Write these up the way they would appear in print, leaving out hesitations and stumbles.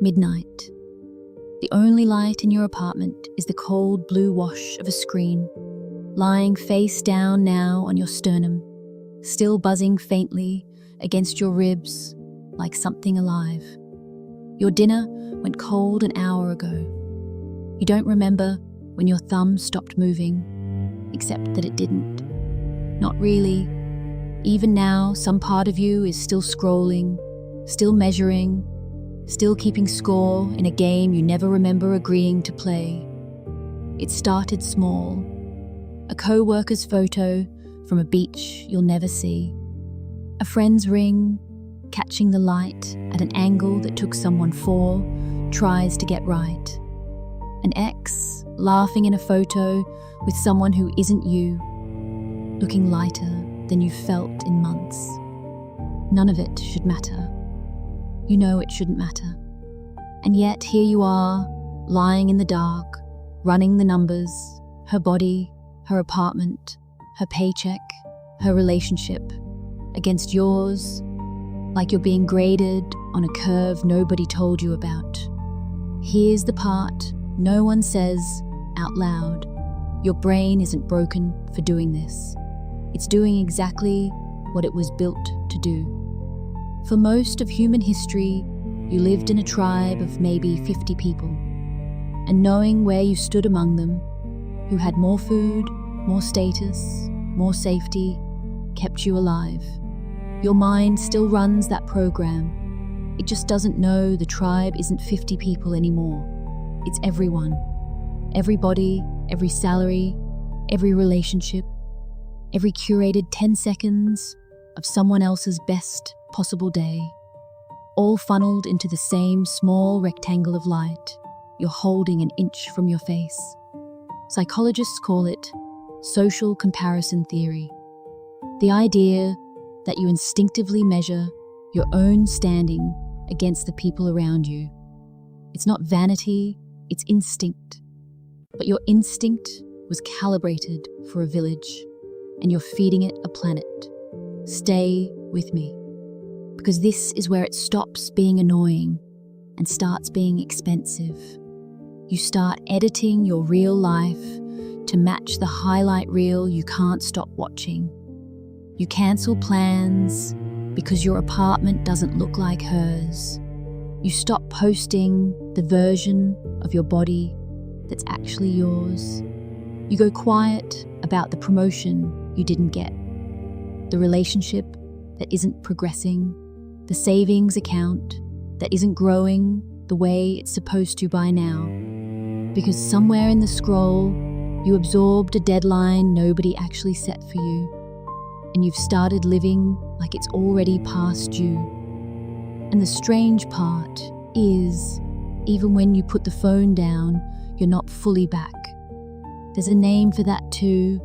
Midnight. The only light in your apartment is the cold blue wash of a screen, lying face down now on your sternum, still buzzing faintly against your ribs like something alive. Your dinner went cold an hour ago. You don't remember when your thumb stopped moving, except that it didn't. Not really. Even now, some part of you is still scrolling, still measuring, still keeping score in a game you never remember agreeing to play. It started small. A co-worker's photo from a beach you'll never see. A friend's ring, catching the light at an angle that took someone 4 tries to get right. An ex laughing in a photo with someone who isn't you, looking lighter than you've felt in months. None of it should matter. You know it shouldn't matter. And yet here you are, lying in the dark, running the numbers, her body, her apartment, her paycheck, her relationship, against yours, like you're being graded on a curve nobody told you about. Here's the part no one says out loud. Your brain isn't broken for doing this. It's doing exactly what it was built to do. For most of human history, you lived in a tribe of maybe 50 people, and knowing where you stood among them, who had more food, more status, more safety, kept you alive. Your mind still runs that program. It just doesn't know the tribe isn't 50 people anymore. It's everyone. Everybody, every salary, every relationship, every curated 10 seconds of someone else's best possible day, all funneled into the same small rectangle of light you're holding an inch from your face. Psychologists call it social comparison theory. The idea that you instinctively measure your own standing against the people around you. It's not vanity, it's instinct. But your instinct was calibrated for a village, and you're feeding it a planet. Stay with me. Because this is where it stops being annoying and starts being expensive. You start editing your real life to match the highlight reel you can't stop watching. You cancel plans because your apartment doesn't look like hers. You stop posting the version of your body that's actually yours. You go quiet about the promotion you didn't get, the relationship that isn't progressing, the savings account that isn't growing the way it's supposed to by now. Because somewhere in the scroll, you absorbed a deadline nobody actually set for you, and you've started living like it's already past due. And the strange part is, even when you put the phone down, you're not fully back. There's a name for that too,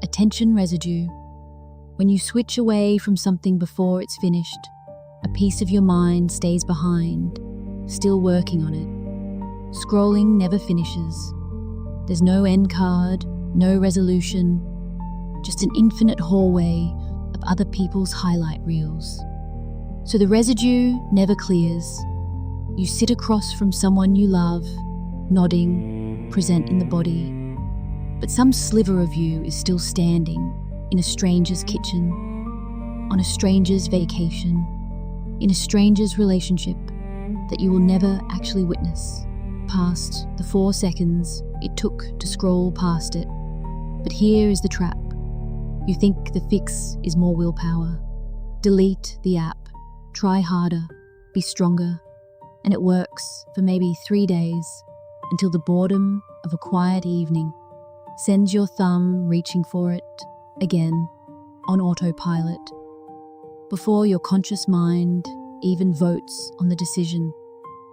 attention residue. When you switch away from something before it's finished, a piece of your mind stays behind, still working on it. Scrolling never finishes. There's no end card, no resolution, just an infinite hallway of other people's highlight reels. So the residue never clears. You sit across from someone you love, nodding, present in the body. But some sliver of you is still standing in a stranger's kitchen, on a stranger's vacation, in a stranger's relationship that you will never actually witness, past the 4 seconds it took to scroll past it. But here is the trap. You think the fix is more willpower. Delete the app, try harder, be stronger, and it works for maybe 3 days until the boredom of a quiet evening sends your thumb reaching for it again on autopilot before your conscious mind even votes on the decision.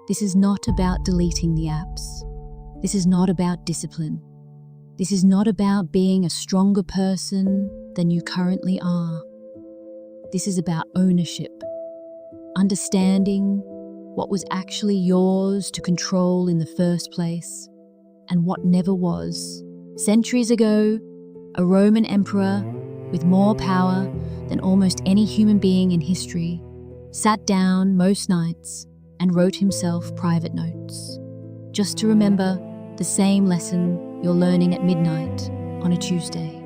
This is not about deleting the apps. This is not about discipline. This is not about being a stronger person than you currently are. This is about ownership, understanding what was actually yours to control in the first place and what never was. Centuries ago, a Roman emperor with more power than almost any human being in history sat down most nights and wrote himself private notes, just to remember the same lesson you're learning at midnight on a Tuesday.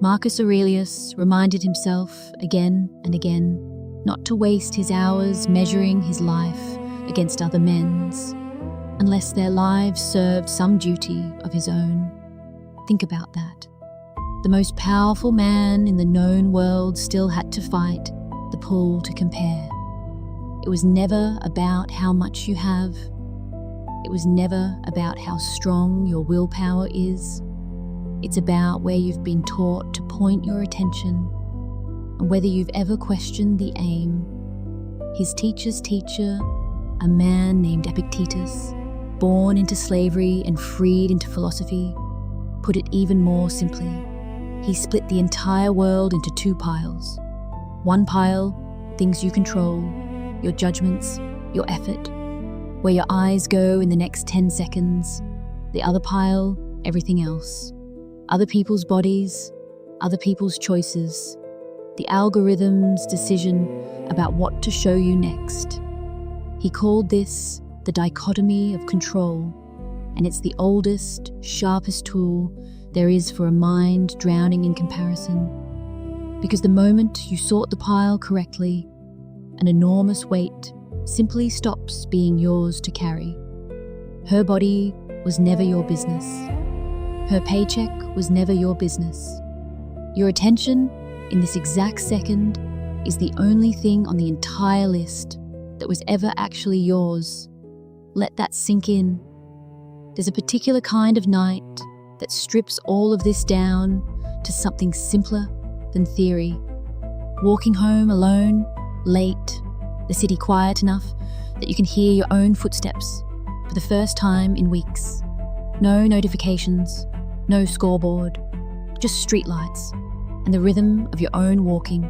Marcus Aurelius reminded himself again and again not to waste his hours measuring his life against other men's, unless their lives served some duty of his own. Think about that. The most powerful man in the known world still had to fight the pull to compare. It was never about how much you have. It was never about how strong your willpower is. It's about where you've been taught to point your attention and whether you've ever questioned the aim. His teacher's teacher, a man named Epictetus, born into slavery and freed into philosophy, put it even more simply. He split the entire world into two piles. One pile, things you control, your judgments, your effort, where your eyes go in the next 10 seconds. The other pile, everything else. Other people's bodies, other people's choices, the algorithm's decision about what to show you next. He called this the dichotomy of control, and it's the oldest, sharpest tool there is for a mind drowning in comparison. Because the moment you sort the pile correctly, an enormous weight simply stops being yours to carry. Her body was never your business. Her paycheck was never your business. Your attention, in this exact second, is the only thing on the entire list that was ever actually yours. Let that sink in. There's a particular kind of night that strips all of this down to something simpler than theory. Walking home alone, late, the city quiet enough that you can hear your own footsteps for the first time in weeks. No notifications, no scoreboard, just streetlights and the rhythm of your own walking,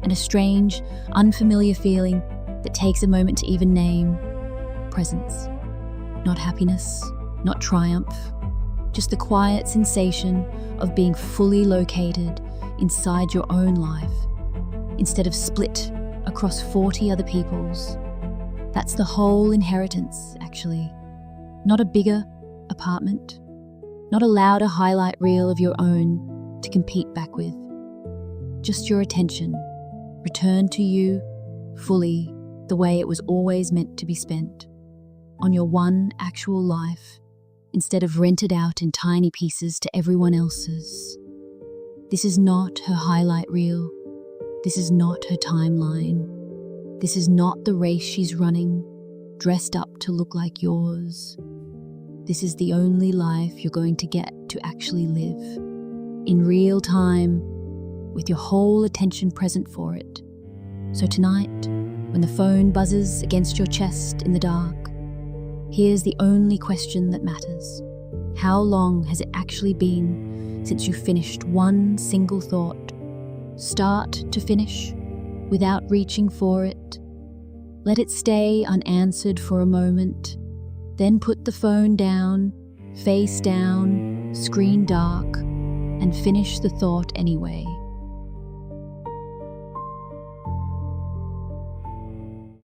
and a strange, unfamiliar feeling that takes a moment to even name. Presence. Not happiness, not triumph, just the quiet sensation of being fully located inside your own life, instead of split across 40 other people's. That's the whole inheritance, actually. Not a bigger apartment, not a louder highlight reel of your own to compete back with. Just your attention, returned to you fully the way it was always meant to be spent, on your one actual life, instead of rented out in tiny pieces to everyone else's. This is not her highlight reel. This is not her timeline. This is not the race she's running, dressed up to look like yours. This is the only life you're going to get to actually live, in real time, with your whole attention present for it. So tonight, when the phone buzzes against your chest in the dark, here's the only question that matters. How long has it actually been since you finished one single thought, start to finish, without reaching for it? Let it stay unanswered for a moment, then put the phone down, face down, screen dark, and finish the thought anyway.